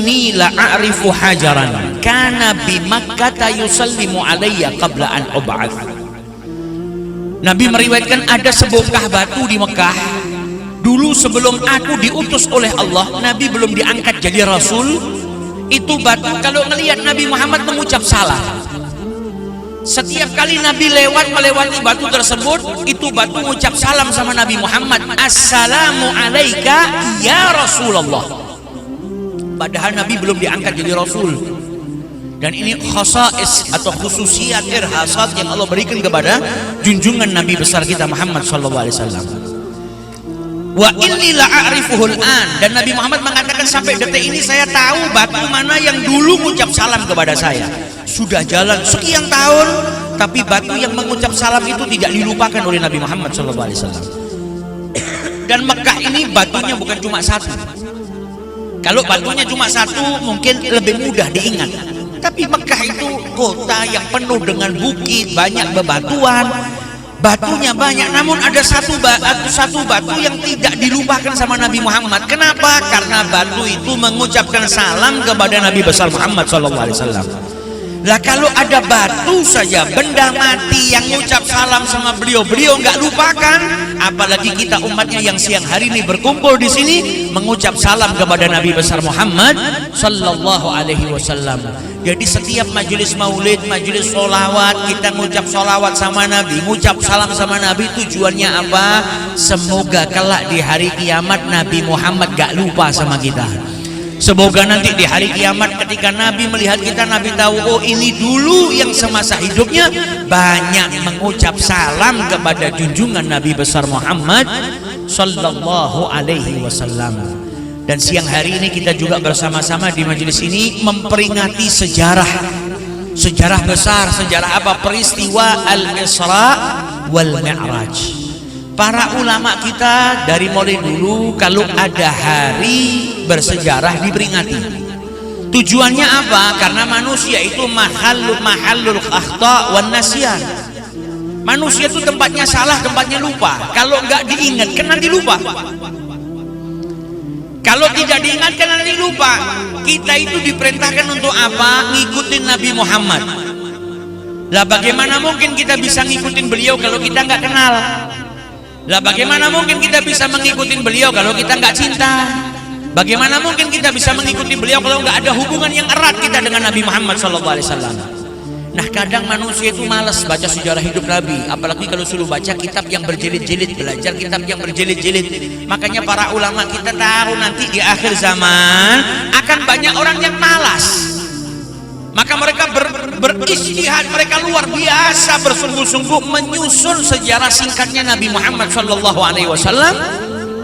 inni la'arifu hajaran kana bi Makkah yusallimu alayya qabla an ub'ats. Nabi meriwayatkan ada sebongkah batu di Mekah dulu sebelum aku diutus oleh Allah. Nabi belum diangkat jadi rasul. Itu batu kalau melihat Nabi Muhammad mengucap salam, setiap kali Nabi melewati batu tersebut, itu batu mengucap salam sama Nabi Muhammad, assalamu alaika ya Rasulullah. Padahal Nabi belum diangkat jadi rasul. Dan ini khasais atau khususiat irhasat yang Allah berikan kepada junjungan Nabi besar kita Muhammad sallallahu alaihi wasallam. Wa inni la'arifuhul an, dan Nabi Muhammad mengatakan sampai detik ini saya tahu batu mana yang dulu mengucap salam kepada saya. Sudah jalan sekian tahun, tapi batu yang mengucap salam itu tidak dilupakan oleh Nabi Muhammad sallallahu alaihi wasallam. Dan Mekah ini batunya bukan cuma satu. Kalau batunya cuma satu mungkin lebih mudah diingat. Tapi Mekah itu kota yang penuh dengan bukit, banyak bebatuan, batunya banyak. Namun ada satu batu yang tidak dilupakan sama Nabi Muhammad. Kenapa? Karena batu itu mengucapkan salam kepada Nabi besar Muhammad SAW. Lah kalau ada batu saja, benda mati yang mengucap salam sama beliau nggak lupakan, apalagi kita umatnya yang siang hari ini berkumpul di sini mengucap salam kepada Nabi besar Muhammad sallallahu alaihi wasallam. Jadi setiap majelis maulid, majelis sholawat, kita ngucap sholawat sama Nabi, ngucap salam sama Nabi, tujuannya apa? Semoga kelak di hari kiamat Nabi Muhammad gak lupa sama kita. Semoga nanti di hari kiamat ketika Nabi melihat kita, Nabi tahu, oh ini dulu yang semasa hidupnya banyak mengucap salam kepada junjungan Nabi besar Muhammad sallallahu alaihi wasallam. Dan siang hari ini kita juga bersama-sama di majelis ini memperingati sejarah besar. Sejarah apa? Peristiwa Al-Isra wal Mi'raj. Para ulama kita dari mulai dulu kalau ada hari bersejarah diperingati. Tujuannya apa? Karena manusia itu mahallul akhta wan nasyan. Manusia itu tempatnya salah, tempatnya lupa. Kalau nggak diingatkan nanti lupa. Kalau tidak diingatkan nanti lupa. Kita itu diperintahkan untuk apa? Ngikutin Nabi Muhammad. Lah bagaimana mungkin kita bisa ngikutin beliau kalau kita nggak kenal? Lah bagaimana mungkin kita bisa mengikuti beliau kalau kita nggak cinta? Bagaimana mungkin kita bisa mengikuti beliau kalau nggak ada hubungan yang erat kita dengan Nabi Muhammad SAW? Nah kadang manusia itu malas baca sejarah hidup Nabi, apalagi kalau suruh baca kitab yang berjilid-jilid, belajar kitab yang berjilid-jilid. Makanya para ulama kita tahu nanti di akhir zaman akan banyak orang yang malas. Maka mereka beristihad, mereka luar biasa bersungguh-sungguh menyusun sejarah singkatnya Nabi Muhammad SAW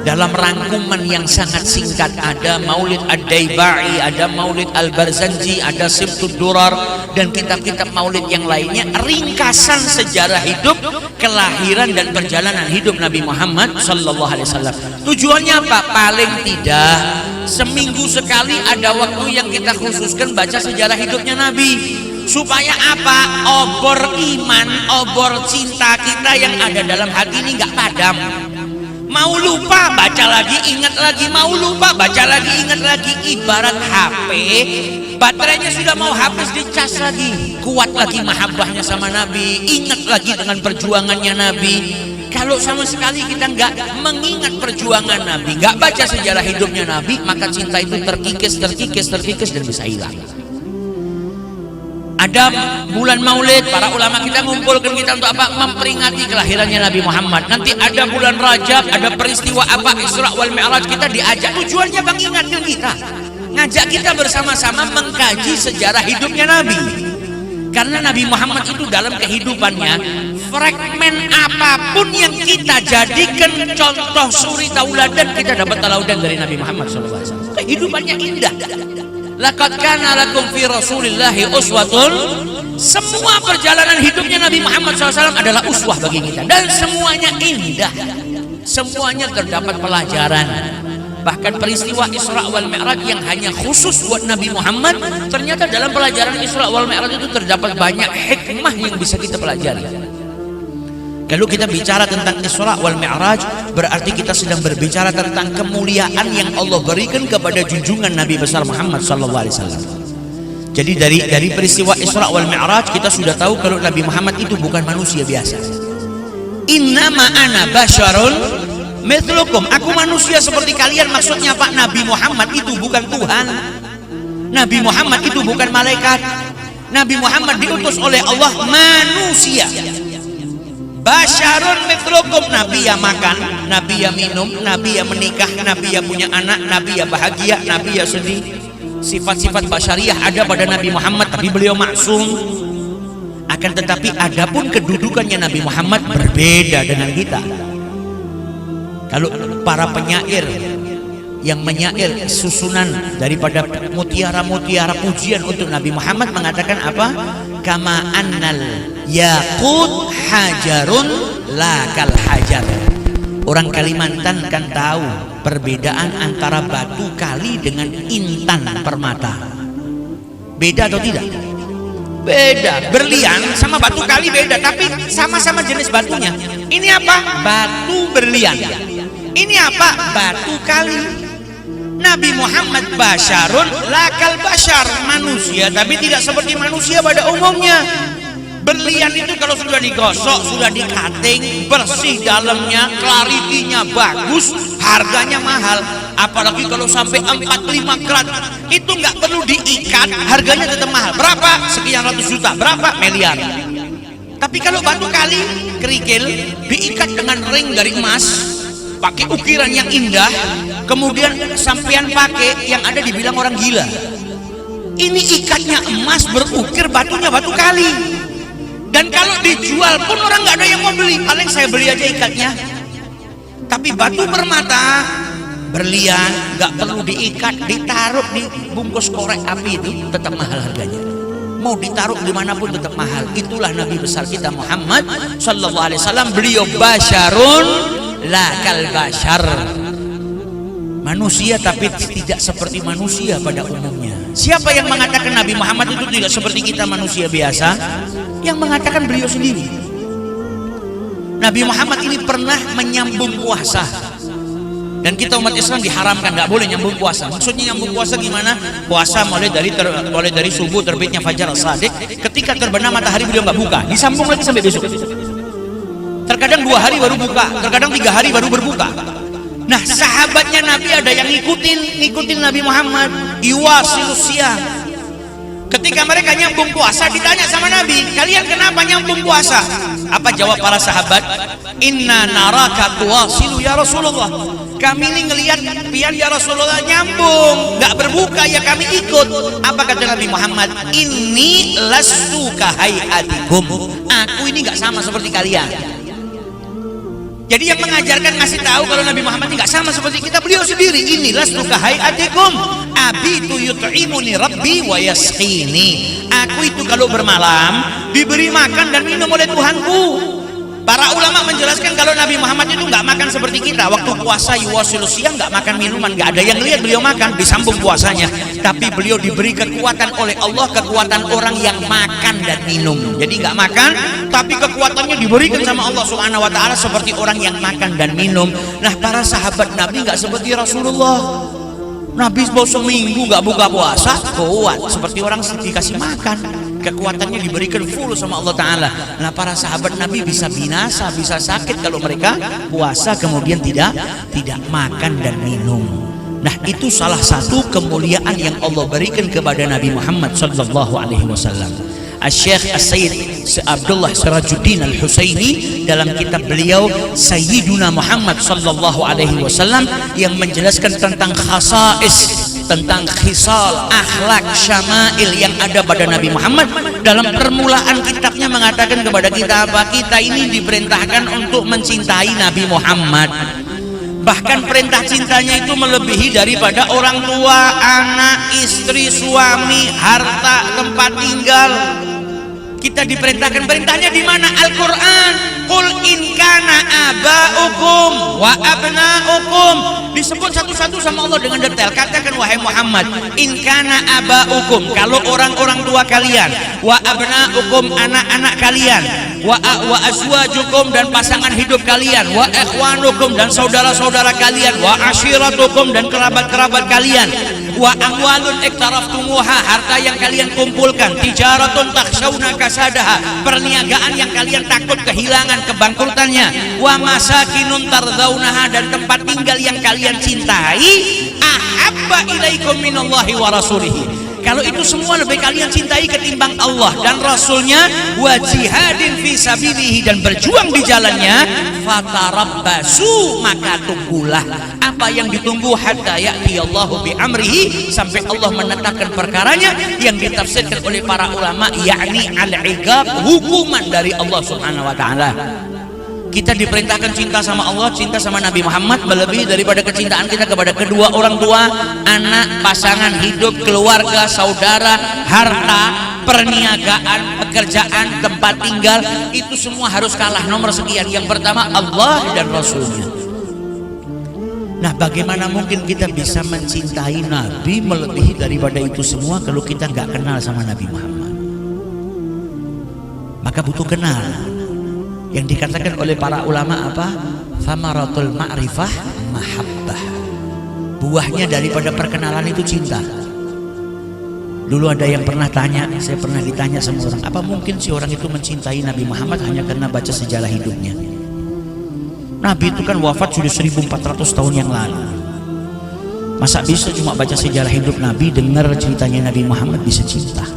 dalam rangkuman yang sangat singkat. Ada Maulid Ad-Daibai, ada Maulid Al-Barzanji, ada Sibtud Durar, dan kitab-kitab maulid yang lainnya. Ringkasan sejarah hidup, kelahiran dan perjalanan hidup Nabi Muhammad SAW. Tujuannya apa? Paling tidak seminggu sekali ada waktu yang kita khususkan baca sejarah hidupnya Nabi. Supaya apa? Obor iman, obor cinta kita yang ada dalam hati ini nggak padam. Mau lupa baca lagi, ingat lagi, mau lupa baca lagi, ingat lagi. Ibarat HP, baterainya sudah mau habis, dicas lagi. Kuat lagi mahabbahnya sama Nabi, ingat lagi dengan perjuangannya Nabi. Kalau sama sekali kita nggak mengingat perjuangan Nabi, nggak baca sejarah hidupnya Nabi, maka cinta itu terkikis dan bisa hilang. Ada bulan Maulid, para ulama kita ngumpulkan kita untuk apa? Memperingati kelahirannya Nabi Muhammad. Nanti ada bulan Rajab, ada peristiwa apa? Isra wal Mi'raj, kita diajak. Tujuannya mengingatkan kita, ngajak kita bersama-sama mengkaji sejarah hidupnya Nabi. Karena Nabi Muhammad itu dalam kehidupannya, fragmen apapun yang kita jadikan contoh suri tauladan, kita dapat tauladan dari Nabi Muhammad SAW. Kehidupannya indah. Laqad kana lakum fi Rasulillahi uswatun. Semua perjalanan hidupnya Nabi Muhammad SAW adalah uswah bagi kita, dan semuanya indah, semuanya terdapat pelajaran. Bahkan peristiwa Isra wal Mi'raj yang hanya khusus buat Nabi Muhammad, ternyata dalam pelajaran Isra wal Mi'raj itu terdapat banyak hikmah yang bisa kita pelajari. Kalau kita bicara tentang Isra wal Mi'raj, berarti kita sedang berbicara tentang kemuliaan yang Allah berikan kepada junjungan Nabi besar Muhammad sallallahu alaihi wasallam. Jadi dari peristiwa Isra wal Mi'raj kita sudah tahu kalau Nabi Muhammad itu bukan manusia biasa. Innama ana basyarun mithlukum. Aku manusia seperti kalian. Maksudnya Pak, Nabi Muhammad itu bukan Tuhan. Nabi Muhammad itu bukan malaikat. Nabi Muhammad diutus oleh Allah manusia. Basyarun mithlukum. Nabi ya makan, Nabi ya minum, Nabi ya menikah, Nabi ya punya anak, Nabi ya bahagia, Nabi ya sedih. Sifat-sifat basyariah ada pada Nabi Muhammad, tapi beliau maksum. Akan tetapi adapun kedudukannya Nabi Muhammad berbeda dengan kita. Kalau para penyair yang menyair susunan daripada mutiara-mutiara pujian untuk Nabi Muhammad mengatakan apa? Kama annal yaqut hajarun la kal hajar. Orang Kalimantan kan tahu perbedaan antara batu kali dengan intan permata. Beda atau tidak? Beda. Berlian sama batu kali beda, tapi sama-sama jenis batunya. Ini apa? Batu berlian. Ini apa? Batu kali. Nabi Muhammad basyarun lakal basyar, manusia tapi tidak seperti manusia pada umumnya. Berlian itu kalau sudah digosok, sudah dikating, bersih dalamnya, clarity-nya bagus, harganya mahal. Apalagi kalau sampai 4-5 karat, itu nggak perlu diikat, harganya tetap mahal. Berapa? Sekian ratus juta. Berapa? Miliar. Tapi kalau batu kali, kerikil, diikat dengan ring dari emas, pakai ukiran yang indah, kemudian sampean pakai, yang ada dibilang orang gila. Ini ikatnya emas berukir, batunya batu kali. Dan kalau dijual pun orang nggak ada yang mau beli, paling saya beli aja ikatnya. Tapi batu permata, berlian, nggak perlu diikat, ditaruh di bungkus korek api itu tetap mahal harganya. Mau ditaruh dimanapun tetap mahal. Itulah Nabi besar kita Muhammad sallallahu alaihi wasallam. Beliau basyarun la kal basyar, manusia tapi tidak seperti manusia pada umumnya. Siapa yang mengatakan Nabi Muhammad itu tidak seperti kita manusia biasa? Yang mengatakan beliau sendiri. Nabi Muhammad ini pernah menyambung puasa, dan kita umat Islam diharamkan, nggak boleh nyambung puasa. Maksudnya nyambung puasa gimana? Puasa mulai dari subuh terbitnya fajar as-shadiq, ketika terbenam matahari beliau nggak buka, disambung lagi sampai besok. Terkadang 2 hari baru buka, terkadang 3 hari baru berbuka. Nah, sahabatnya Nabi ada yang ngikutin Nabi Muhammad, iwasilus siyam. Ketika mereka nyambung puasa, ditanya sama Nabi, kalian kenapa nyambung puasa? Apa jawab para sahabat? Inna naraka tuwasilu ya Rasulullah. Kami ini ngelihat pian ya Rasulullah nyambung, nggak berbuka, ya kami ikut. Apa kata Nabi Muhammad? Inni lastu kahayatikum. Aku ini nggak sama seperti kalian. Jadi yang mengajarkan, ngasih tahu kalau Nabi Muhammad nggak sama seperti kita, beliau sendiri. Inilah lastu kahayatikum, abitu yut'imuni rabbi wa yasqini. Aku itu kalau bermalam diberi makan dan minum oleh Tuhanku. Para ulama menjelaskan kalau Nabi Muhammad itu nggak makan seperti kita. Waktu puasa yuwasilus siang, nggak makan minuman, nggak ada yang lihat beliau makan, disambung puasanya. Tapi beliau diberi kekuatan oleh Allah, kekuatan orang yang makan dan minum. Jadi nggak makan, tapi kekuatannya diberikan sama Allah Subhanahu Wa Taala seperti orang yang makan dan minum. Nah, para sahabat Nabi nggak seperti Rasulullah. Nabi mau seminggu nggak buka puasa, kuat seperti orang dikasih makan. Kekuatannya diberikan full sama Allah Ta'ala. Nah, para sahabat Nabi bisa binasa, bisa sakit kalau mereka puasa kemudian tidak makan dan minum. Nah, itu salah satu kemuliaan yang Allah berikan kepada Nabi Muhammad sallallahu alaihi wasallam. Asy-Syaikh As-Sayyid Abdullah Sirajuddin Al-Husaini dalam kitab beliau Sayyiduna Muhammad sallallahu alaihi wasallam yang menjelaskan tentang khasais, tentang khisal, akhlak, syama'il yang ada pada Nabi Muhammad. Dalam permulaan kitabnya mengatakan kepada kita apa? Kita ini diperintahkan untuk mencintai Nabi Muhammad. Bahkan perintah cintanya itu melebihi daripada orang tua, anak, istri, suami, harta, tempat tinggal. Kita diperintahkan, perintahnya di mana? Al-Quran. Qul in kana aba'ukum wa abna'ukum. Disebut satu-satu sama Allah dengan detail. Katakan wahai Muhammad, in kana aba'ukum, kalau orang-orang tua kalian, wa abna'ukum, anak-anak kalian, wa azwajukum, dan pasangan hidup kalian, wa ikhwanukum, dan saudara-saudara kalian, wa ashiratukum, dan kerabat-kerabat kalian, wa amwalun iktaraftumuha, harta yang kalian kumpulkan, tijaratun takhshawna kasadaha, perniagaan yang kalian takut kehilangan kebangkrutannya, wa masakinun tardaunaha, dan tempat tinggal yang kalian cintai, ahabba ilaikum minallahi wa rasulihi, kalau itu semua lebih kalian cintai ketimbang Allah dan Rasulnya, wa jihadin fi sabilihi, dan berjuang di jalannya, fatarabbasu, maka tunggulah. Apa yang ditunggu? Hatta ya'ti Allahu bi amrihi, sampai Allah menetapkan perkaranya, yang ditafsirkan oleh para ulama yakni al-iqab, hukuman dari Allah Subhanahu wa taala. Kita diperintahkan cinta sama Allah, cinta sama Nabi Muhammad melebihi daripada kecintaan kita kepada kedua orang tua, anak, pasangan hidup, keluarga, saudara, harta, perniagaan, pekerjaan, tempat tinggal. Itu semua harus kalah nomor sekian. Yang pertama Allah dan Rasulnya. Nah, bagaimana mungkin kita bisa mencintai Nabi melebihi daripada itu semua kalau kita nggak kenal sama Nabi Muhammad? Maka butuh kenal. Yang dikatakan oleh para ulama apa? Famaratul ma'rifah mahabbah. Buahnya daripada perkenalan itu cinta. Dulu ada yang pernah tanya, saya pernah ditanya sama orang, apa mungkin si orang itu mencintai Nabi Muhammad hanya karena baca sejarah hidupnya? Nabi itu kan wafat sudah 1400 tahun yang lalu. Masa bisa cuma baca sejarah hidup Nabi, dengar ceritanya Nabi Muhammad bisa cinta?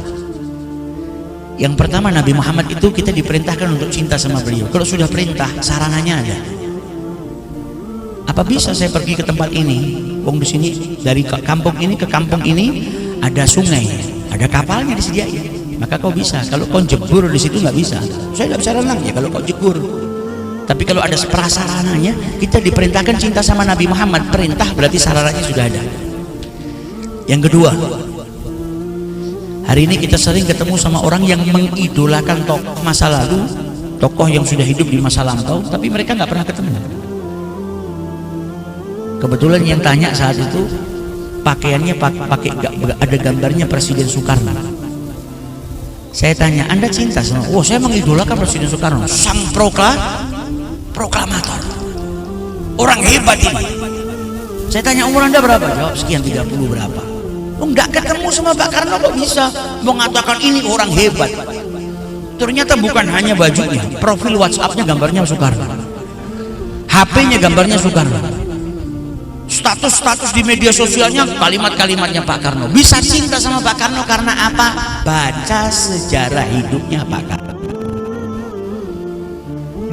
Yang pertama, Nabi Muhammad itu kita diperintahkan untuk cinta sama beliau. Kalau sudah perintah, sarananya ada. Apa bisa saya pergi ke tempat ini? Wong di sini dari kampung ini ke kampung ini ada sungai, ada kapalnya disediain. Maka kau bisa. Kalau kau jebur di situ nggak bisa. Saya nggak bisa renang ya kalau kau jebur. Tapi kalau ada prasarananya, kita diperintahkan cinta sama Nabi Muhammad. Perintah berarti sarananya sudah ada. Yang kedua, hari ini kita sering ketemu sama orang yang mengidolakan tokoh masa lalu, tokoh yang sudah hidup di masa lampau, tapi mereka nggak pernah ketemu. Kebetulan yang tanya saat itu pakaiannya pakai ada gambarnya Presiden Soekarno. Saya tanya, Anda cinta sama? Oh, saya mengidolakan Presiden Soekarno, sang proklamator, orang hebat ini. Saya tanya, umur Anda berapa? Jawab sekian, 30 berapa. Oh, nggak ketemu sama Pak Karno kok bisa mengatakan ini orang hebat? Ternyata bukan hanya bajunya, profil WhatsApp-nya gambarnya Soekarno, HP-nya gambarnya Soekarno, status-status di media sosialnya kalimat-kalimatnya Pak Karno. Bisa cinta sama Pak Karno karena apa? Baca sejarah hidupnya Pak Karno.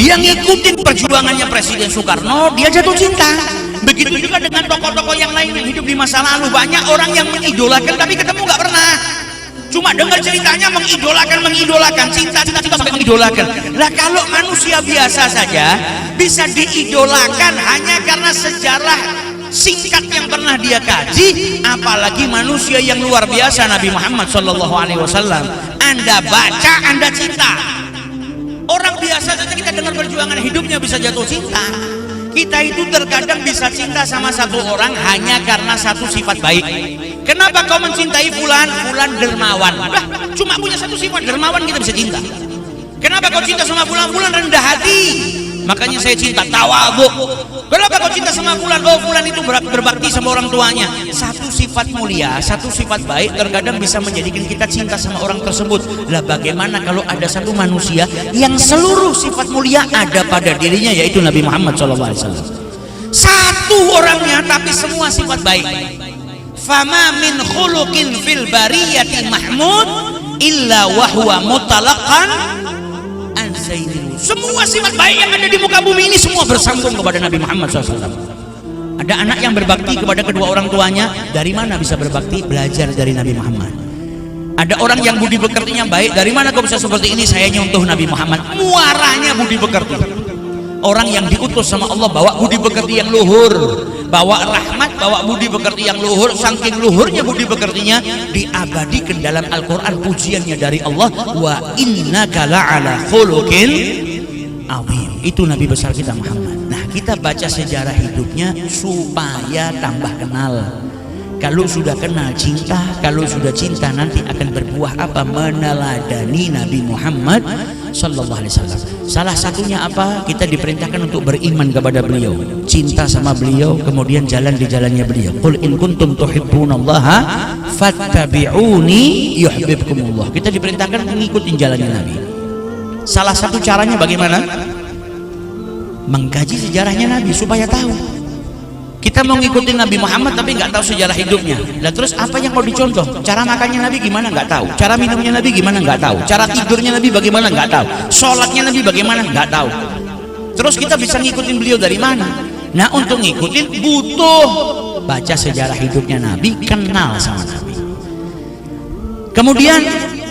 Dia ngikutin perjuangannya Presiden Soekarno, dia jatuh cinta. Begitu juga dengan tokoh-tokoh yang lain yang hidup di masa lalu. Banyak orang yang mengidolakan tapi ketemu nggak pernah. Cuma dengar ceritanya mengidolakan, cinta sampai mengidolakan. Lah kalau manusia biasa saja bisa diidolakan hanya karena sejarah singkat yang pernah dia kaji, apalagi manusia yang luar biasa Nabi Muhammad SAW. Anda baca, Anda cinta. Orang biasa saja kita dengar perjuangan hidupnya bisa jatuh cinta. Kita itu terkadang bisa cinta sama satu orang hanya karena satu sifat baik. Kenapa kau mencintai fulan? Fulan dermawan. Nah, cuma punya satu sifat dermawan kita bisa cinta. Kenapa kau cinta sama fulan? Fulan rendah hati. Makanya saya cinta, tawadhu. Kenapa kau cinta sama fulan? Oh, fulan itu berbakti sama orang tuanya. Satu sifat mulia, satu sifat baik terkadang bisa menjadikan kita cinta sama orang tersebut. Lah bagaimana kalau ada satu manusia yang seluruh sifat mulia ada pada dirinya, yaitu Nabi Muhammad SAW. Satu orangnya tapi semua sifat baik. Fama min khuluqin fil bariyati mahmud illa wa huwa mutalaqan an sayyidil. Semua sifat baik yang ada di muka bumi ini semua bersambung kepada Nabi Muhammad SAW. Ada anak yang berbakti kepada kedua orang tuanya, dari mana bisa berbakti? Belajar dari Nabi Muhammad. Ada orang yang budi pekertinya baik, dari mana kau bisa seperti ini? Saya nyontoh Nabi Muhammad. Muaranya budi pekerti. Orang yang diutus sama Allah bawa budi pekerti yang luhur, bawa rahmat, bawa budi pekerti yang luhur. Saking luhurnya budi pekertinya diabadikan dalam Al-Quran pujiannya dari Allah, wa innaka la'ala khuluqin azim. Itu Nabi besar kita Muhammad. Nah, kita baca sejarah hidupnya supaya tambah kenal. Kalau sudah kenal cinta, kalau sudah cinta nanti akan berbuah apa? Meneladani Nabi Muhammad sallallahu alaihi wasallam. Salah satunya apa? Kita diperintahkan untuk beriman kepada beliau, cinta sama beliau, kemudian jalan di jalannya beliau. Qul in kuntum tuhibbunallaha fattabi'uni yuhibbukumullah. Kita diperintahkan mengikuti jalannya Nabi. Salah satu caranya bagaimana? Mengkaji sejarahnya Nabi supaya tahu. Kita mau ngikutin Nabi Muhammad tapi nggak tahu sejarah hidupnya. Nah, terus apa yang mau dicontoh? Cara makannya Nabi gimana? Nggak tahu. Cara minumnya Nabi gimana? Nggak tahu. Cara tidurnya Nabi bagaimana? Nggak tahu. Sholatnya Nabi bagaimana? Nggak tahu. Terus kita bisa ngikutin beliau dari mana? Nah, untuk ngikutin butuh baca sejarah hidupnya Nabi, kenal sama Nabi. Kemudian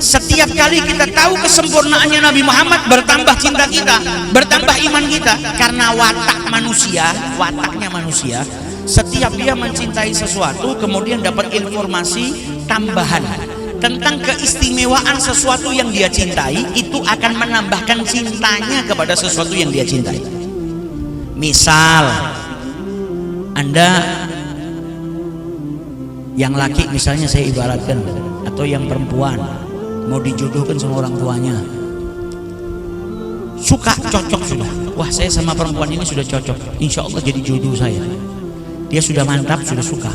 setiap kali kita tahu kesempurnaannya Nabi Muhammad, bertambah cinta kita, bertambah iman kita. Karena wataknya manusia, setiap dia mencintai sesuatu kemudian dapat informasi tambahan tentang keistimewaan sesuatu yang dia cintai, itu akan menambahkan cintanya kepada sesuatu yang dia cintai. Misal Anda yang laki, misalnya saya ibaratkan, atau yang perempuan mau dijodohkan sama orang tuanya, suka, cocok sudah, wah saya sama perempuan ini sudah cocok, insya Allah jadi jodoh saya. Dia sudah mantap, sudah suka.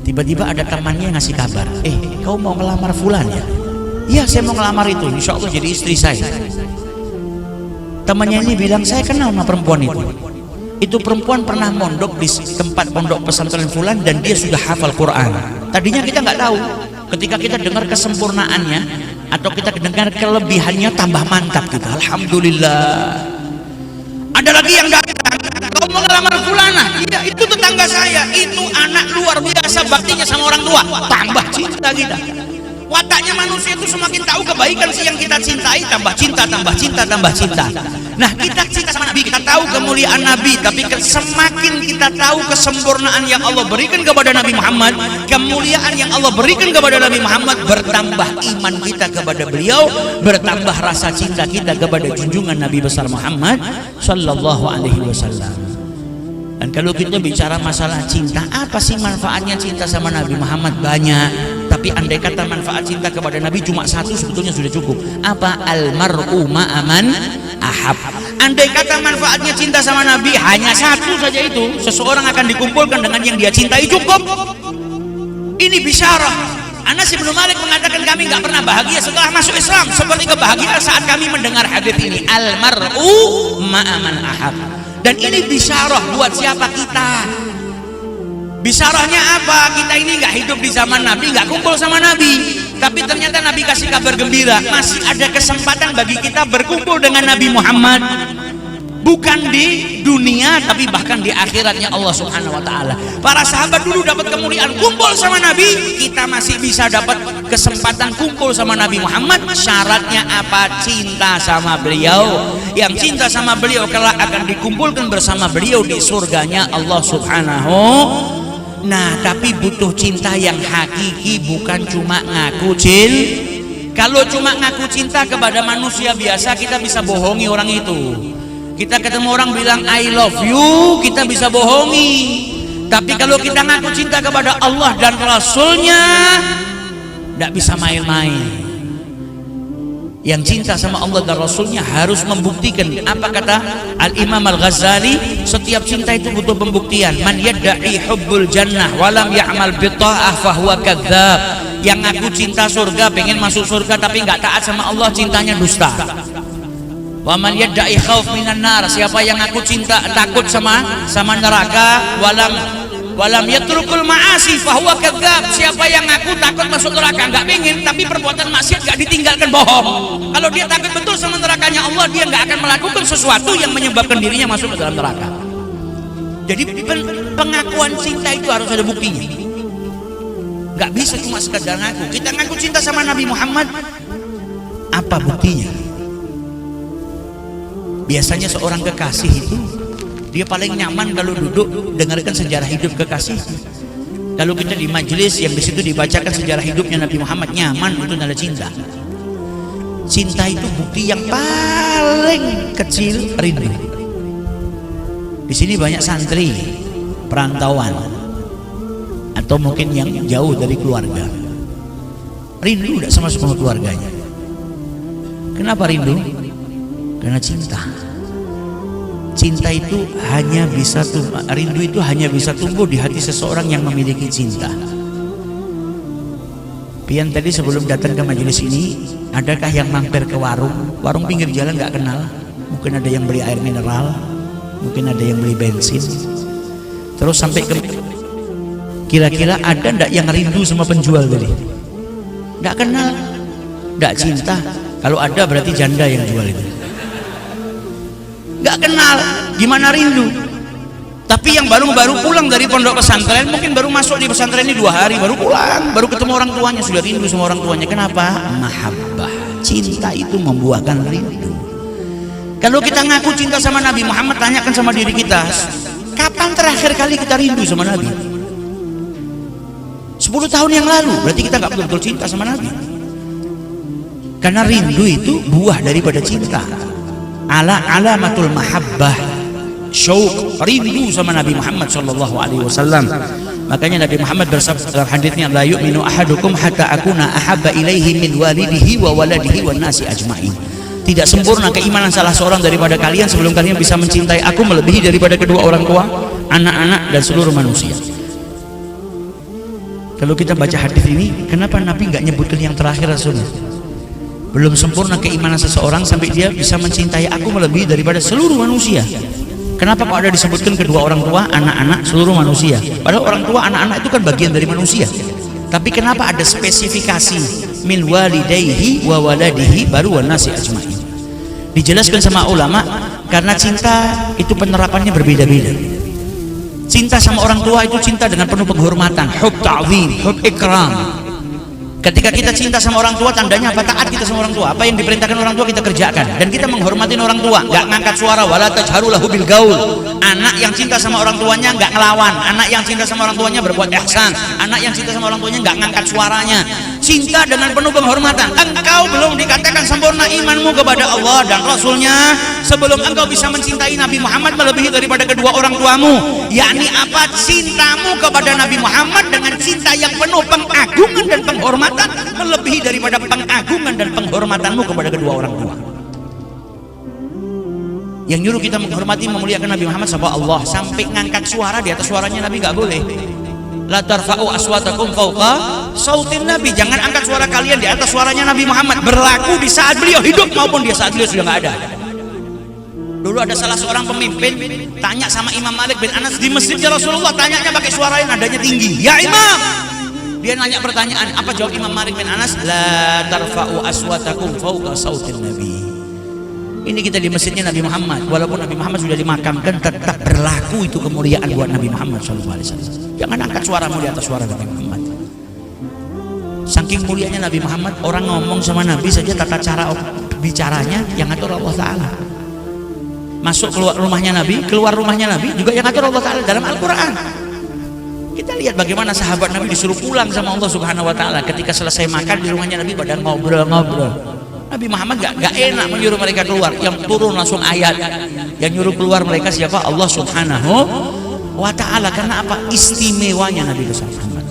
Tiba-tiba ada temannya yang ngasih kabar, kau mau ngelamar fulan ya? Iya, saya mau ngelamar itu, insya Allah jadi istri saya. Temannya ini bilang, saya kenal sama perempuan itu. Itu perempuan pernah mondok di tempat pondok pesantren fulan dan dia sudah hafal Quran. Tadinya kita nggak tahu. Ketika kita dengar kesempurnaannya atau kita dengar kelebihannya, tambah mantap kita. Alhamdulillah. Ada lagi yang datang, kau mau ngelamar fulana? Iya, itu tetangga saya. Itu anak luar biasa baktinya sama orang tua. Tambah cinta kita. Wataknya manusia itu semakin tahu kebaikan sih yang kita cintai, tambah cinta, tambah cinta, tambah cinta. Nah, kita cinta sama Nabi, kita tahu kemuliaan Nabi, tapi semakin kita tahu kesempurnaan yang Allah berikan kepada Nabi Muhammad, kemuliaan yang Allah berikan kepada Nabi Muhammad, bertambah iman kita kepada beliau, bertambah rasa cinta kita kepada junjungan Nabi besar Muhammad sallallahu alaihi wasallam. Dan kalau kita bicara masalah cinta, apa sih manfaatnya cinta sama Nabi Muhammad? Banyak. Tapi andai kata manfaat cinta kepada Nabi cuma satu, sebetulnya sudah cukup. Apa? Almar'u ma'aman ahab. Andai kata manfaatnya cinta sama Nabi hanya satu saja, itu seseorang akan dikumpulkan dengan yang dia cintai, cukup. Ini bisyarah. Anas bin Malik mengatakan, kami nggak pernah bahagia setelah masuk Islam seperti kebahagiaan saat kami mendengar hadits ini, almar'u ma'aman ahab. Dan ini bisyarah buat siapa? Kita. Bisyarahnya apa? Kita ini nggak hidup di zaman Nabi, nggak kumpul sama Nabi, tapi ternyata Nabi kasih kabar gembira, masih ada kesempatan bagi kita berkumpul dengan Nabi Muhammad, bukan di dunia tapi bahkan di akhiratnya Allah Subhanahu wa taala. Para sahabat dulu dapat kemuliaan kumpul sama Nabi, kita masih bisa dapat kesempatan kumpul sama Nabi Muhammad. Syaratnya apa? Cinta sama beliau. Yang cinta sama beliau kelak akan dikumpulkan bersama beliau di surganya Allah Subhanahu. Nah, tapi butuh cinta yang hakiki, bukan cuma ngaku cinta. Kalau cuma ngaku cinta kepada manusia biasa, kita bisa bohongi orang itu. Kita ketemu orang bilang I love you, kita bisa bohongi. Tapi kalau kita ngaku cinta kepada Allah dan Rasulnya, tidak bisa main-main. Yang cinta sama Allah dan Rasulnya harus membuktikan. Apa kata Al-Imam Al-Ghazali? Setiap cinta itu butuh pembuktian. Man yadda'i hubbul jannah walam ya'mal bita'ah fahuwa kadzdzab. Yang ngaku cinta surga, pengen masuk surga tapi nggak taat sama Allah, cintanya dusta. Wa man yadda'i khauf minan nar, siapa yang ngaku cinta takut sama neraka, walam yatrukul ma'asi fahuwa kadzdzab, siapa yang ngaku takut masuk neraka, nggak pengen tapi perbuatan maksiat nggak ditinggalkan, bohong. Kalau dia takut betul sama nerakanya Allah, dia nggak akan melakukan sesuatu yang menyebabkan dirinya masuk ke dalam neraka. Jadi pengakuan cinta itu harus ada buktinya, nggak bisa cuma sekedar ngaku. Kita ngaku cinta sama Nabi Muhammad, apa buktinya? Biasanya seorang kekasih itu Dia paling nyaman kalau duduk dengarkan sejarah hidup kekasih. Kalau kita di majelis yang di situ dibacakan sejarah hidupnya Nabi Muhammad, nyaman, itu tanda cinta. Cinta itu bukti yang paling kecil, rindu. Di sini banyak santri perantauan atau mungkin yang jauh dari keluarga. Rindu tidak sama semua keluarganya. Kenapa rindu? Karena cinta. Cinta itu hanya bisa rindu itu hanya bisa tumbuh di hati seseorang yang memiliki cinta. Pian tadi sebelum datang ke majelis ini, adakah yang mampir ke warung pinggir jalan nggak kenal? Mungkin ada yang beli air mineral, mungkin ada yang beli bensin. Terus sampai ke, kira-kira ada ndak yang rindu sama penjual tadi? Nggak kenal, nggak cinta. Kalau ada berarti janda yang jual itu. Nggak kenal, gimana rindu? Tapi yang baru pulang dari pondok pesantren, mungkin baru masuk di pesantren ini 2 hari, baru pulang, baru ketemu orang tuanya, sudah rindu sama orang tuanya. Kenapa? Mahabbah, cinta itu membuahkan rindu. Kalau kita ngaku cinta sama Nabi Muhammad, tanyakan sama diri kita, kapan terakhir kali kita rindu sama Nabi? 10 tahun yang lalu, berarti kita nggak betul-betul cinta sama Nabi. Karena rindu itu buah daripada cinta. Alamatul mahabbah, syauq, rindu sama Nabi Muhammad sallallahu alaihi wasallam. Makanya Nabi Muhammad bersabda dalam hadisnya, la yu'minu ahadukum hatta akuna ahabba ilaihi min walidihi wa waladihi wan nasi ajmain. Tidak sempurna keimanan salah seorang daripada kalian sebelum kalian bisa mencintai aku melebihi daripada kedua orang tua, anak-anak dan seluruh manusia. Kalau kita baca hadis ini, kenapa Nabi nggak nyebutkan yang terakhir Rasulullah? Belum sempurna keimanan seseorang sampai dia bisa mencintai aku melebihi daripada seluruh manusia. Kenapa kok ada disebutkan kedua orang tua, anak-anak, seluruh manusia? Padahal orang tua, anak-anak itu kan bagian dari manusia. Tapi kenapa ada spesifikasi min walidayhi wa waladihi baru wan nasi ajmain? Dijelaskan sama ulama, karena cinta itu penerapannya berbeda-beda. Cinta sama orang tua itu cinta dengan penuh penghormatan, hub ta'zim, hub ikram. Ketika kita cinta sama orang tua, tandanya apa? Taat kita sama orang tua. Apa yang diperintahkan orang tua kita kerjakan, dan kita menghormatin orang tua, nggak ngangkat suara. Wala tajharu lahu bil gaul. Anak yang cinta sama orang tuanya nggak ngelawan. Anak yang cinta sama orang tuanya berbuat ihsan. Anak yang cinta sama orang tuanya nggak ngangkat suaranya. Cinta dengan penuh penghormatan. Engkau belum dikatakan sempurna imanmu kepada Allah dan Rasulnya sebelum engkau bisa mencintai Nabi Muhammad melebihi daripada kedua orang tuamu. Yakni apa? Cintamu kepada Nabi Muhammad dengan cinta yang penuh pengagungan dan penghormatan melebihi daripada pengagungan dan penghormatanmu kepada kedua orang tua. Yang nyuruh kita menghormati, memuliakan Nabi Muhammad sama Allah, sampai ngangkat suara di atas suaranya Nabi nggak boleh. La tarfa'u aswatakum fawqa sautin Nabi. Jangan angkat suara kalian di atas suaranya Nabi Muhammad. Berlaku di saat beliau hidup maupun di saat beliau sudah nggak ada. Dulu ada salah seorang pemimpin tanya sama Imam Malik bin Anas di masjidnya Rasulullah, tanyanya pakai suara yang nadanya tinggi. Ya Imam, dia nanya pertanyaan, apa jawab Imam Malik bin Anas? La tarfa'u aswatakum fawqa sautin Nabi. Ini kita di masjidnya Nabi Muhammad, walaupun Nabi Muhammad sudah dimakamkan, tetap berlaku itu kemuliaan buat Nabi Muhammad SAW. Jangan angkat suaramu di atas suara Nabi Muhammad. Saking mulianya Nabi Muhammad, orang ngomong sama Nabi saja tata cara bicaranya yang ngatur Allah Ta'ala. Masuk keluar rumahnya Nabi, keluar rumahnya Nabi juga yang ngatur Allah Ta'ala dalam Al-Quran. Kita lihat bagaimana sahabat Nabi disuruh pulang sama Allah Subhanahu Wa Ta'ala. Ketika selesai makan di rumahnya Nabi pada ngobrol-ngobrol. Nabi Muhammad gak enak menyuruh mereka keluar, yang turun langsung ayat. Yang nyuruh keluar mereka siapa? Allah Subhanahu Wa Ta'ala. Karena apa? Istimewanya Nabi Muhammad.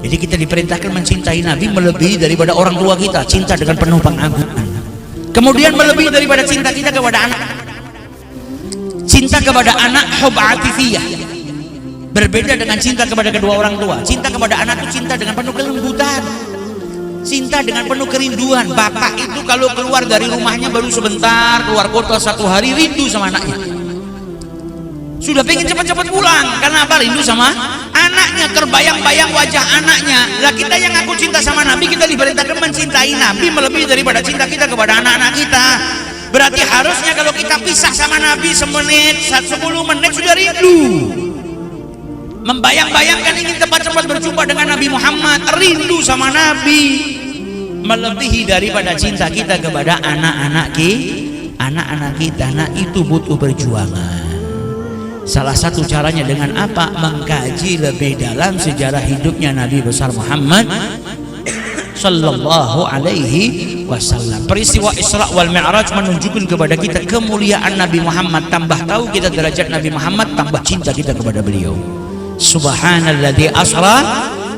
Jadi kita diperintahkan mencintai Nabi melebihi daripada orang tua kita, cinta dengan penuh pengagungan. Kemudian melebihi daripada cinta kita kepada anak, cinta kepada anak hub atifiyah. Berbeda dengan cinta kepada kedua orang tua. Cinta kepada anak itu cinta dengan penuh kelembutan, cinta dengan penuh kerinduan. Bapak itu kalau keluar dari rumahnya baru sebentar, keluar kota 1 hari, rindu sama anaknya. Sudah pengen cepat-cepat pulang. Karena apa? Rindu sama anaknya, terbayang-bayang wajah anaknya. Lah kita yang ngaku cinta sama Nabi, kita diperintahkan mencintai Nabi melebihi daripada cinta kita kepada anak-anak kita. Berarti harusnya kalau kita pisah sama Nabi semenit, 10 menit sudah rindu. Membayang-bayangkan ingin cepat-cepat berjumpa dengan Nabi Muhammad, rindu sama Nabi melebihi daripada cinta kita kepada anak-anak kita. Nah itu butuh perjuangan. Salah satu caranya dengan apa? Mengkaji lebih dalam sejarah hidupnya Nabi besar Muhammad sallallahu alaihi wasallam. Peristiwa Isra wal Mi'raj menunjukkan kepada kita kemuliaan Nabi Muhammad. Tambah tahu kita derajat Nabi Muhammad, tambah cinta kita kepada beliau. Subhanalladzi asra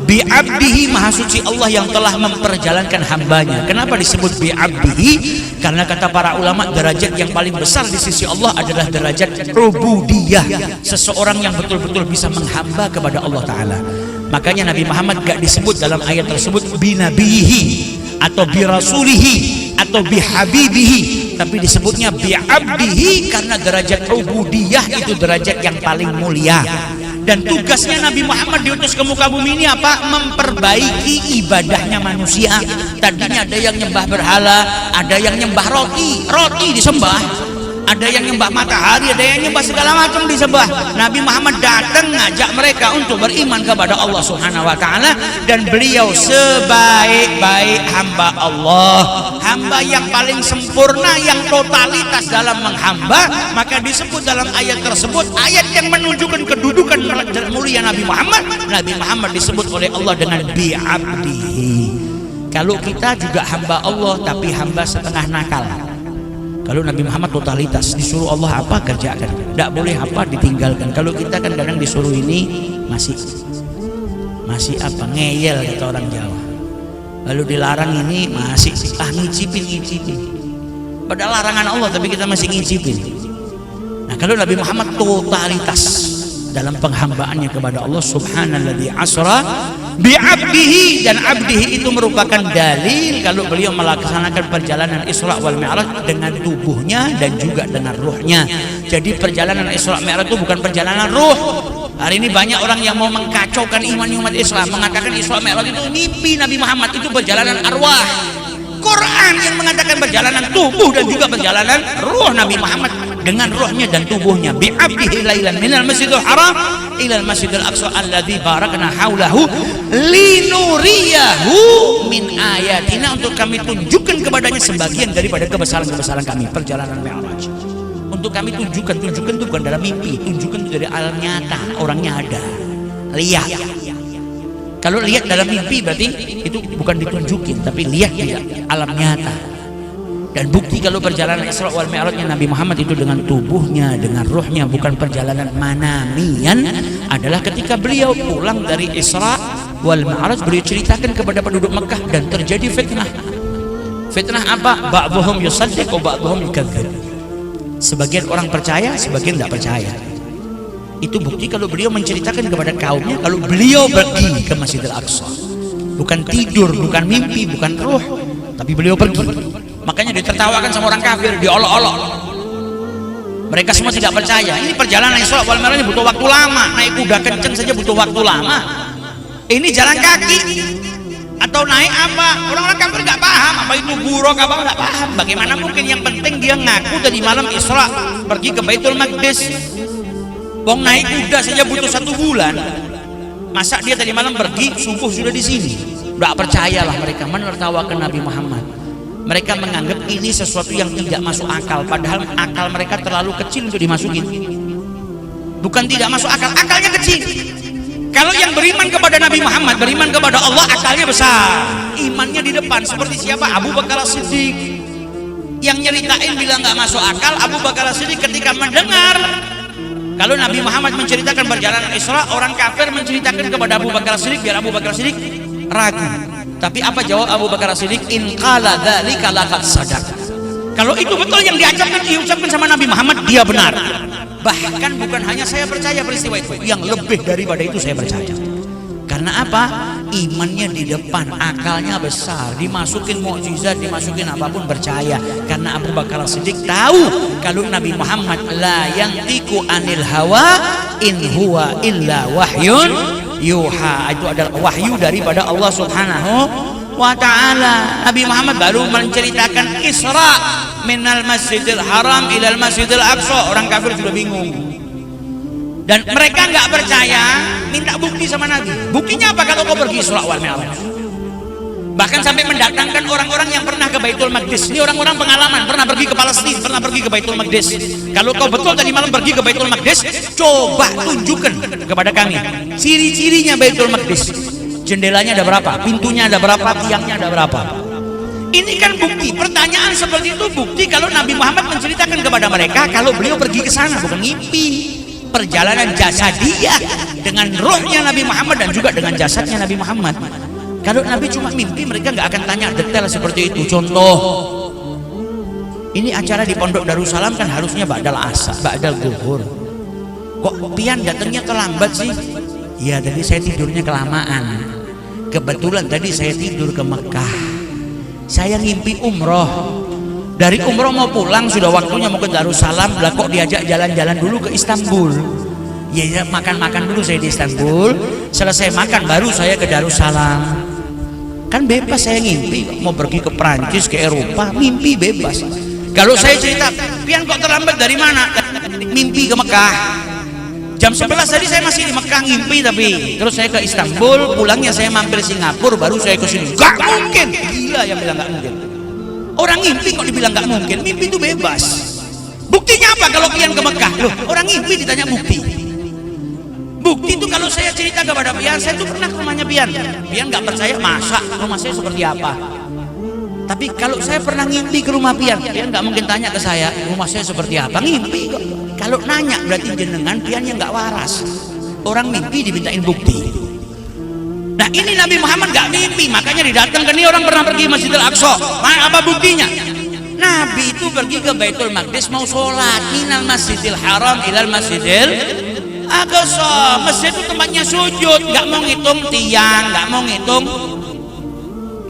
bi'abdihi, maha suci Allah yang telah memperjalankan hambanya. Kenapa disebut bi'abdihi? Karena kata para ulama, derajat yang paling besar di sisi Allah adalah derajat rububiyah, seseorang yang betul-betul bisa menghamba kepada Allah Ta'ala. Makanya Nabi Muhammad gak disebut dalam ayat tersebut binabihi atau birasulihi atau bihabibihi, tapi disebutnya bi'abdihi karena derajat rububiyah itu derajat yang paling mulia. Dan tugasnya Nabi Muhammad diutus ke muka bumi ini apa? Memperbaiki ibadahnya manusia. Tadinya ada yang nyembah berhala, ada yang nyembah roti disembah, ada yang nyembah matahari, ada yang nyembah segala macam disembah. Nabi Muhammad datang ngajak mereka untuk beriman kepada Allah Subhanahu wa taala, dan beliau sebaik-baik hamba Allah, hamba yang paling sempurna, yang totalitas dalam menghamba. Maka disebut dalam ayat tersebut, ayat yang menunjukkan kedudukan mulia Nabi Muhammad. Nabi Muhammad disebut oleh Allah dengan bi'abdihi. Kalau kita juga hamba Allah, tapi hamba setengah nakal. Kalau Nabi Muhammad totalitas, disuruh Allah apa kerjakan, tidak boleh apa ditinggalkan. Kalau kita kan kadang disuruh ini masih apa, ngeyel kata orang Jawa. Lalu dilarang ini masih ngicipin. Padahal larangan Allah tapi kita masih ngicipin. Nah, kalau Nabi Muhammad totalitas dalam penghambaannya kepada Allah Subhanalladzi asra bi'abdihi, dan abdihi itu merupakan dalil kalau beliau melaksanakan perjalanan Isra wal Mi'raj dengan tubuhnya dan juga dengan ruhnya. Jadi perjalanan Isra Mi'raj itu bukan perjalanan ruh. Hari ini banyak orang yang mau mengkacaukan iman umat Islam, mengatakan Isra Mi'raj itu mimpi Nabi Muhammad, itu perjalanan arwah. Quran yang mengatakan perjalanan tubuh dan juga perjalanan ruh Nabi Muhammad dengan ruhnya dan tubuhnya. Bi'abdihi lailan minal masjidil haram ilal masjidil aqsa alladzi barakna haulahu linuriyahu min ayatina, untuk kami tunjukkan kepadanya sebagian daripada kebesaran-kebesaran kami. Perjalanan Mi'raj untuk kami tunjukkan itu bukan dalam mimpi, tunjukkan itu dari alam nyata, orangnya ada, lihat. Kalau lihat dalam mimpi berarti itu bukan ditunjukin, tapi lihat di alam nyata. Dan bukti kalau perjalanan Isra wal Mi'rajnya Nabi Muhammad itu dengan tubuhnya, dengan ruhnya, bukan perjalanan manamian, adalah ketika beliau pulang dari Isra wal Mi'raj, beliau ceritakan kepada penduduk Mekah dan terjadi fitnah. Fitnah apa? Ba'dhum yusaddiq wa ba'dhum yukadzdzib. Sebagian orang percaya, sebagian tidak percaya. Itu bukti kalau beliau menceritakan kepada kaumnya kalau beliau pergi ke Masjidil Aqsa, bukan tidur, bukan mimpi, bukan ruh, tapi beliau pergi. Makanya ditertawakan sama orang kafir, diolok-olok. Mereka semua tidak percaya. Ini perjalanan Isra wal Mi'raj butuh waktu lama, naik kuda kenceng saja butuh waktu lama. Ini jalan kaki atau naik apa? Orang-orang kafir nggak paham apa itu buruk, apa nggak paham. Bagaimana mungkin? Yang penting dia ngaku tadi malam Isra pergi ke Baitul Maqdis. Wong naik kuda saja butuh 1 bulan. Masa dia tadi malam pergi, subuh sudah di sini? Tidak percayalah mereka, menertawakan Nabi Muhammad. Mereka menganggap ini sesuatu yang tidak masuk akal, padahal akal mereka terlalu kecil untuk dimasukin. Bukan tidak masuk akal, akalnya kecil. Kalau yang beriman kepada Nabi Muhammad, beriman kepada Allah, akalnya besar, imannya di depan. Seperti siapa? Abu Bakar As-Siddiq. Yang nyeritain bilang nggak masuk akal, Abu Bakar As-Siddiq ketika mendengar kalau Nabi Muhammad menceritakan perjalanan Isra, orang kafir menceritakan kepada Abu Bakar As-Siddiq biar Abu Bakar As-Siddiq ragu. Tapi apa jawab Abu Bakar As-Siddiq? In qala dzalika laqad sadaq. Kalau itu betul yang diucapkan sama Nabi Muhammad, dia benar. Bahkan bukan hanya saya percaya peristiwa itu, yang lebih daripada itu saya percaya. Karena apa? Imannya di depan, akalnya besar, dimasukin mukjizat, dimasukin apapun percaya. Karena Abu Bakar As-Siddiq tahu kalau Nabi Muhammad la yantiqu anil hawa in huwa illa wahyun yuha. Itu adalah wahyu daripada Allah Subhanahu wa ta'ala. Nabi Muhammad baru menceritakan Isra minal Masjidil Haram ilal Masjidil Aqsa. Orang kafir sudah bingung. Dan mereka nggak percaya, minta bukti sama Nabi. Buktinya apa kalau kau pergi Isra wal Mi'raj? Bahkan sampai mendatangkan orang-orang yang pernah ke Baitul Maqdis. Ini orang-orang pengalaman, pernah pergi ke Palestina, pernah pergi ke Baitul Maqdis. Kalau kau betul tadi malam pergi ke Baitul Maqdis, coba tunjukkan kepada kami ciri-cirinya Baitul Maqdis. Jendelanya ada berapa, pintunya ada berapa, tiangnya ada berapa. Ini kan bukti. Pertanyaan seperti itu bukti kalau Nabi Muhammad menceritakan kepada mereka kalau beliau pergi ke sana, bukan mimpi. Perjalanan jasadiyah dengan rohnya Nabi Muhammad dan juga dengan jasadnya Nabi Muhammad. Kalau Nabi cuma mimpi, mereka nggak akan tanya detail seperti itu. Contoh, ini acara di Pondok Darussalam kan harusnya ba'dal asar, ba'dal zuhur. Kok pian datangnya terlambat sih? Ya tadi saya tidurnya kelamaan. Kebetulan tadi saya tidur ke Mekah. Saya ngimpi umroh. Dari umroh mau pulang, sudah waktunya mau ke Darussalam. Lah kok diajak jalan-jalan dulu ke Istanbul. Ya makan-makan dulu saya di Istanbul. Selesai makan baru saya ke Darussalam. Kan bebas saya ngimpi. Mau pergi ke Prancis, ke Eropa, mimpi bebas. Kalau saya cerita, pian kok terlambat dari mana? Mimpi ke Mekah. Jam 11 tadi saya masih di Mekah ngimpi, tapi terus saya ke Istanbul, pulangnya saya mampir Singapura, baru saya ke sini. Gak mungkin, gila yang bilang gak mungkin. Orang ngimpi kok dibilang gak mungkin? Mimpi itu bebas. Buktinya apa kalau pian ke Mekah? Loh, orang ngimpi ditanya bukti. Bukti itu kalau saya cerita kepada pian, saya tuh pernah ke rumahnya pian. Pian gak percaya, masa rumah saya seperti apa? Tapi kalau saya pernah ngimpi ke rumah pian, pian gak mungkin tanya ke saya, rumah saya seperti apa? Ngimpi kok. Kalau nanya berarti jenengan pian yang gak waras. Orang mimpi dimintain bukti. Nah ini Nabi Muhammad gak mimpi, makanya didatangkan. Ini orang pernah pergi Masjidil Aqsa. Apa buktinya? Nabi itu pergi ke Baitul Maqdis mau sholat. Minal Masjidil Haram ilal Masjidil Aqsa. Masjid itu tempatnya sujud. Gak mau ngitung tiang, gak mau ngitung.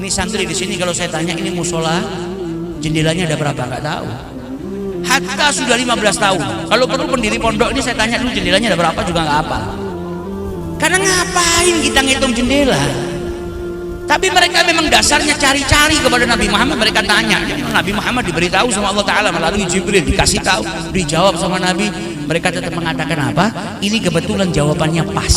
Ini santri di sini kalau saya tanya ini musola jendelanya ada berapa? Gak tahu. Hatta sudah 15 tahun. Kalau perlu pendiri pondok ini saya tanya dulu jendelanya ada berapa juga gak apa. Karena ngapain kita ngitung jendela? Tapi mereka memang dasarnya cari-cari kepada Nabi Muhammad. Mereka tanya, Nabi Muhammad diberitahu sama Allah Ta'ala melalui Jibril, dikasih tahu, dijawab sama Nabi. Mereka tetap mengatakan apa? Ini kebetulan jawabannya pas.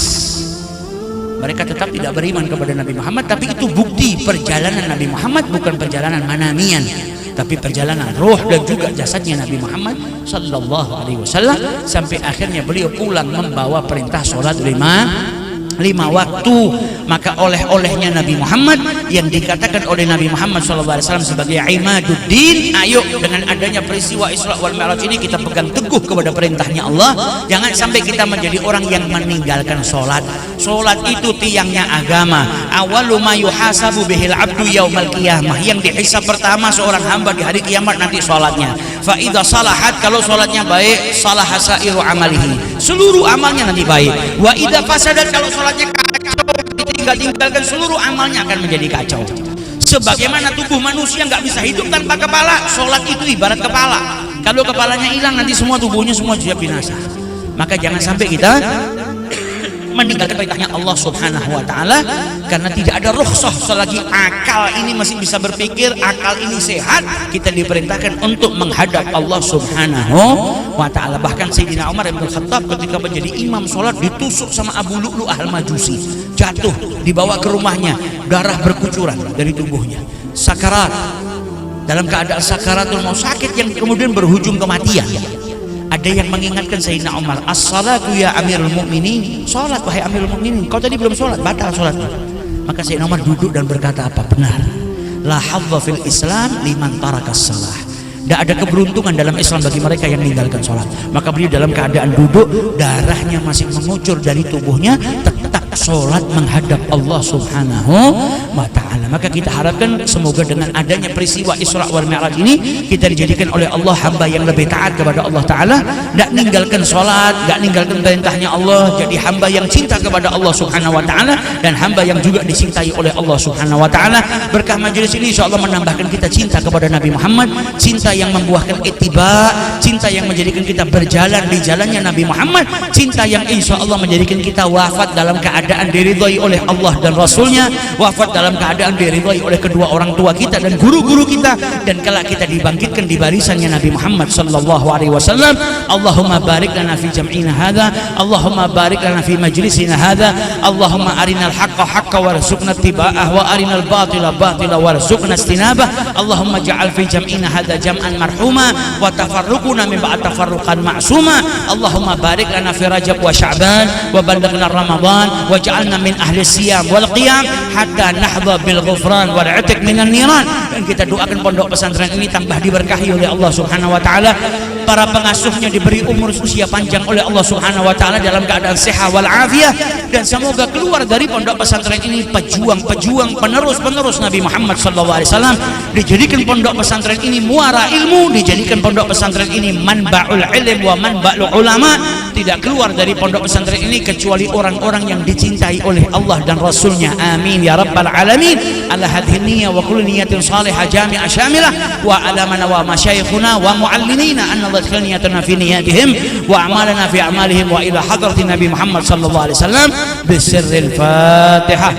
Mereka tetap tidak beriman kepada Nabi Muhammad. Tapi itu bukti perjalanan Nabi Muhammad bukan perjalanan manamian, tapi perjalanan roh dan juga jasadnya Nabi Muhammad Sallallahu Alaihi Wasallam, sampai akhirnya beliau pulang membawa perintah sholat lima waktu. Maka oleh-olehnya Nabi Muhammad yang dikatakan oleh Nabi Muhammad SAW sebagai imaduddin. Ayo dengan adanya peristiwa Isra wal Mi'raj ini kita pegang teguh kepada perintahnya Allah. Jangan sampai kita menjadi orang yang meninggalkan sholat. Sholat itu tiangnya agama. Awalu ma yuhasabu bihil abdu yaumal qiyamah. Yang dihisab pertama seorang hamba di hari kiamat nanti sholatnya. Fa idza salahat, kalau sholatnya baik, salaha sairu amalihi, seluruh amalnya nanti baik. Wa idza fasadat, kalau sholatnya kacau, ditinggalkan, seluruh amalnya akan menjadi kacau. Sebagaimana tubuh manusia nggak bisa hidup tanpa kepala, sholat itu ibarat kepala. Kalau kepalanya hilang nanti semua tubuhnya semua siap binasa. Maka jangan sampai kita meninggalkan perintahnya Allah Subhanahu wa Ta'ala, karena tidak ada rukhsah selagi akal ini masih bisa berpikir, akal ini sehat, kita diperintahkan untuk menghadap Allah Subhanahu wa Ta'ala. Bahkan Sayyidina Umar bin Khattab ketika menjadi imam sholat ditusuk sama Abu Lu'lu' al-Majusi, jatuh, dibawa ke rumahnya, darah berkucuran dari tubuhnya, sakarat, dalam keadaan sakaratul maut, sakit yang kemudian berujung kematian. Ada yang mengingatkan Sayyidina Umar, as-salatu ya amirul mu'minin, sholat wahai amirul mu'minin, kau tadi belum sholat, batal sholatnya. Maka Sayyidina Umar duduk dan berkata apa? Benar, la hadza fil Islam liman tarakas salah. Tidak ada keberuntungan dalam Islam bagi mereka yang meninggalkan sholat. Maka beliau dalam keadaan duduk, darahnya masih mengucur dari tubuhnya, tetap sholat menghadap Allah Subhanahu wa Ta'ala. Maka kita harapkan semoga dengan adanya peristiwa Isra wal Mi'raj ini, kita dijadikan oleh Allah hamba yang lebih taat kepada Allah Ta'ala, tidak meninggalkan sholat, tidak meninggalkan perintahnya Allah, jadi hamba yang cinta kepada Allah Subhanahu wa Ta'ala, dan hamba yang juga dicintai oleh Allah Subhanahu wa Ta'ala. Berkah majelis ini insya Allah menambahkan kita cinta kepada Nabi Muhammad, cinta yang membuahkan ittiba, cinta yang menjadikan kita berjalan di jalannya Nabi Muhammad, cinta yang insya Allah menjadikan kita wafat dalam keadaan keadaan diridhai oleh Allah dan Rasulnya, wafat dalam keadaan diridhai oleh kedua orang tua kita dan guru-guru kita, dan kelak kita dibangkitkan di barisannya Nabi Muhammad sallallahu alaihi wasallam. Allahumma barik lana fi jam'ina hadza, Allahumma barik lana fi majlisina hadza, Allahumma arinal haqqa haqqa warzuqna ittiba'ah wa arinal batila batila warzuqna istinabah. Allahumma ja'al fi jam'ina hadza jam'an marhuma wa tafarruquna min ba'd tafarruqan ma'suma. Allahumma barik lana fi Rajab wa Sya'ban wa ballighna Ramadan waj'alna min ahli siyam wal qiyam hatta nahdha bil ghufran wal 'itq minan niran. Dan kita doakan pondok pesantren ini tambah diberkahi oleh Allah Subhanahu wa taala, para pengasuhnya diberi umur usia panjang oleh Allah Subhanahu wa taala dalam keadaan sehat wal afiah, dan semoga keluar dari pondok pesantren ini pejuang-pejuang penerus-penerus Nabi Muhammad sallallahu alaihi wasallam, dijadikan pondok pesantren ini muara ilmu, dijadikan pondok pesantren ini manba'ul ilm wa manba'ul ulama. Tidak keluar dari pondok pesantren ini kecuali orang-orang yang dicintai oleh Allah dan Rasulnya. Amin ya rabbal alamin. Ala hadhihi niyyah wa kullu niyyatin salihah jami'ah syamilah wa ala man wa masyayikhuna wa muallimina an nadkhil niyyatana fi niyyatihim wa a'malana fi a'malihim wa ila hadratin Nabi Muhammad sallallahu alaihi wasallam bisirril Fatihah.